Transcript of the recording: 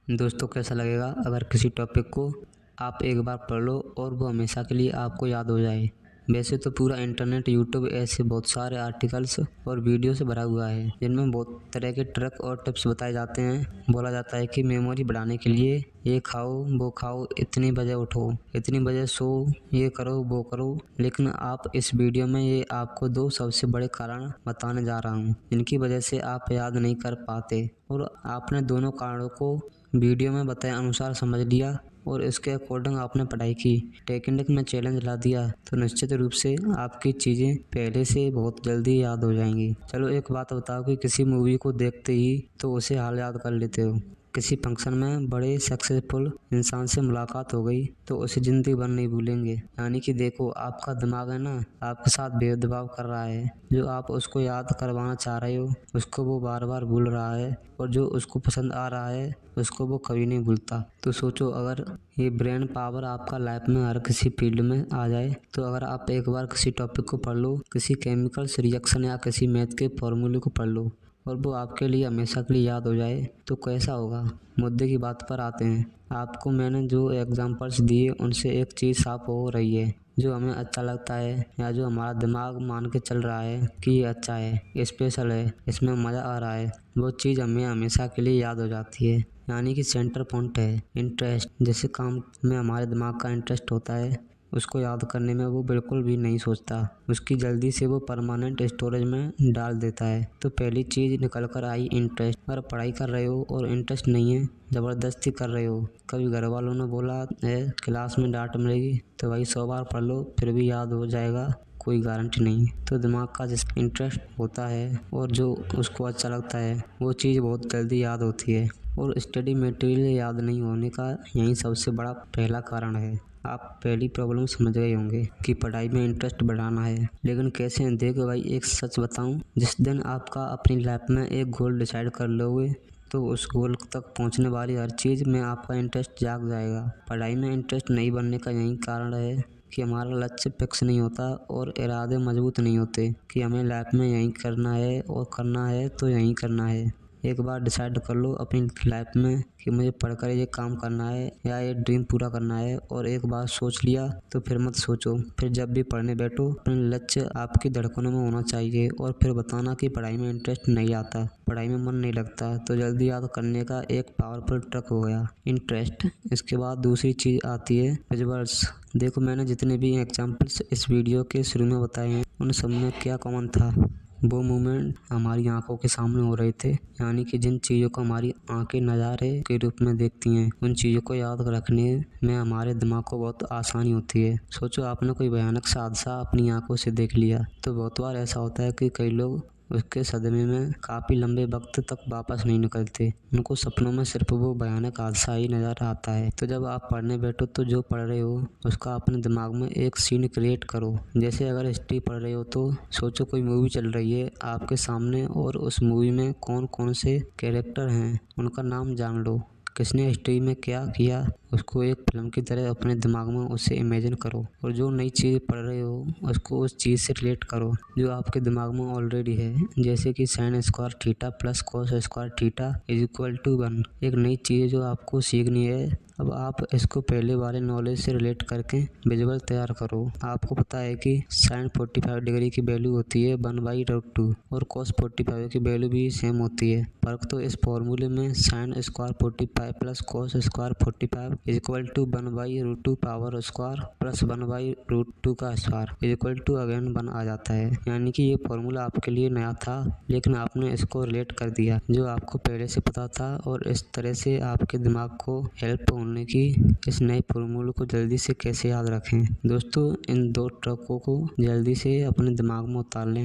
दोस्तों कैसा लगेगा अगर किसी टॉपिक को आप एक बार पढ़ लो और वो हमेशा के लिए आपको याद हो जाए। वैसे तो पूरा इंटरनेट यूट्यूब ऐसे बहुत सारे आर्टिकल्स और वीडियो से भरा हुआ है जिनमें बहुत तरह के ट्रिक और टिप्स बताए जाते हैं। बोला जाता है कि मेमोरी बढ़ाने के लिए ये खाओ वो खाओ, इतनी बजे उठो, इतनी बजे सो, ये करो वो करो। लेकिन आप इस वीडियो में ये आपको 2 सबसे बड़े कारण बताने जा रहा हूँ जिनकी वजह से आप याद नहीं कर पाते। और आपने दोनों कारणों को वीडियो में बताए अनुसार समझ लिया और इसके अकॉर्डिंग आपने पढ़ाई की, टेक्निक में चैलेंज ला दिया तो निश्चित रूप से आपकी चीज़ें पहले से बहुत जल्दी याद हो जाएंगी। चलो एक बात बताओ कि किसी मूवी को देखते ही तो उसे हाल याद कर लेते हो। किसी फंक्शन में बड़े सक्सेसफुल इंसान से मुलाकात हो गई तो उसे ज़िंदगी भर नहीं भूलेंगे। यानी कि देखो आपका दिमाग है ना, आपके साथ भेदभाव कर रहा है। जो आप उसको याद करवाना चाह रहे हो उसको वो बार बार भूल रहा है, और जो उसको पसंद आ रहा है उसको वो कभी नहीं भूलता। तो सोचो अगर ये ब्रेन पावर आपका लाइफ में हर किसी फील्ड में आ जाए, तो अगर आप एक बार किसी टॉपिक को पढ़ लो, किसी केमिकल्स रिएक्शन या किसी मैथ के फॉर्मूले को पढ़ लो और वो आपके लिए हमेशा के लिए याद हो जाए तो कैसा होगा। मुद्दे की बात पर आते हैं। आपको मैंने जो एग्जांपल्स दिए उनसे एक चीज़ साफ हो रही है, जो हमें अच्छा लगता है या जो हमारा दिमाग मान के चल रहा है कि ये अच्छा है, स्पेशल है, इसमें मज़ा आ रहा है, वो चीज़ हमें हमेशा के लिए याद हो जाती है। यानी कि सेंटर पॉइंट है इंटरेस्ट। जैसे काम में हमारे दिमाग का इंटरेस्ट होता है, उसको याद करने में वो बिल्कुल भी नहीं सोचता, उसकी जल्दी से वो परमानेंट स्टोरेज में डाल देता है। तो पहली चीज़ निकल कर आई इंटरेस्ट। अगर पढ़ाई कर रहे हो और इंटरेस्ट नहीं है, ज़बरदस्ती कर रहे हो, कभी घर वालों ने बोला है क्लास में डांट मिलेगी तो भाई 100 बार पढ़ लो फिर भी याद हो जाएगा, कोई गारंटी नहीं। तो दिमाग का जिस इंटरेस्ट होता है और जो उसको अच्छा लगता है वो चीज़ बहुत जल्दी याद होती है। और स्टडी मटेरियल याद नहीं होने का यही सबसे बड़ा पहला कारण है। आप पहली प्रॉब्लम समझ गए होंगे कि पढ़ाई में इंटरेस्ट बढ़ाना है, लेकिन कैसे। देखो भाई एक सच बताऊं, जिस दिन आपका अपनी लाइफ में एक गोल डिसाइड कर लोगे तो उस गोल तक पहुंचने वाली हर चीज़ में आपका इंटरेस्ट जाग जाएगा। पढ़ाई में इंटरेस्ट नहीं बनने का यही कारण है कि हमारा लक्ष्य फिक्स नहीं होता और इरादे मजबूत नहीं होते कि हमें लाइफ में यही करना है और करना है तो यही करना है। एक बार डिसाइड कर लो अपनी लाइफ में कि मुझे पढ़कर ये काम करना है या ये ड्रीम पूरा करना है, और एक बार सोच लिया तो फिर मत सोचो। फिर जब भी पढ़ने बैठो अपने लक्ष्य आपकी धड़कनों में होना चाहिए, और फिर बताना कि पढ़ाई में इंटरेस्ट नहीं आता, पढ़ाई में मन नहीं लगता। तो जल्दी याद करने का एक पावरफुल ट्रिक हो गया इंटरेस्ट। इसके बाद दूसरी चीज़ आती है विजुअल्स। देखो मैंने जितने भी एग्जाम्पल्स इस वीडियो के शुरू में बताए हैं उन सब में क्या कॉमन था, वो मूवमेंट हमारी आंखों के सामने हो रहे थे। यानी कि जिन चीज़ों को हमारी आंखें नज़ारे के रूप में देखती हैं उन चीज़ों को याद रखने में हमारे दिमाग को बहुत आसानी होती है। सोचो आपने कोई भयानक सा हादसा अपनी आंखों से देख लिया, तो बहुत बार ऐसा होता है कि कई लोग उसके सदमे में काफ़ी लंबे वक्त तक वापस नहीं निकलते। उनको सपनों में सिर्फ वो भयानक हादसा ही नज़र आता है। तो जब आप पढ़ने बैठो तो जो पढ़ रहे हो उसका अपने दिमाग में एक सीन क्रिएट करो। जैसे अगर हिस्ट्री पढ़ रहे हो तो सोचो कोई मूवी चल रही है आपके सामने और उस मूवी में कौन कौन से कैरेक्टर हैं उनका नाम जान लो, किसने हिस्ट्री में क्या किया, उसको एक फिल्म की तरह अपने दिमाग में उसे इमेजिन करो। और जो नई चीज़ पढ़ रहे हो उसको उस चीज़ से रिलेट करो जो आपके दिमाग में ऑलरेडी है। जैसे कि sine square theta plus cos square theta is equal to 1। एक नई चीज़ जो आपको सीखनी है, अब आप इसको पहले वाले नॉलेज से रिलेट करके विजुअल तैयार करो। आपको पता है कि साइन 45 डिग्री की वैल्यू होती है 1/√2 और कॉस 45 की वैल्यू भी सेम होती है। फर्क तो इस फॉर्मूले में sine square 45 plus cos square 45 is equal to 1/√2 power square plus 1/√2 का square is equal to again 1 आ जाता है। यानी कि ये फॉर्मूला आपके लिए नया था लेकिन आपने इसको रिलेट कर दिया जो आपको पहले से पता था, और इस तरह से आपके दिमाग को हेल्प होने की इस नए फॉर्मूले को जल्दी से कैसे याद रखें। दोस्तों इन 2 ट्रिकों को जल्दी से अपने दिमाग में उतार लें।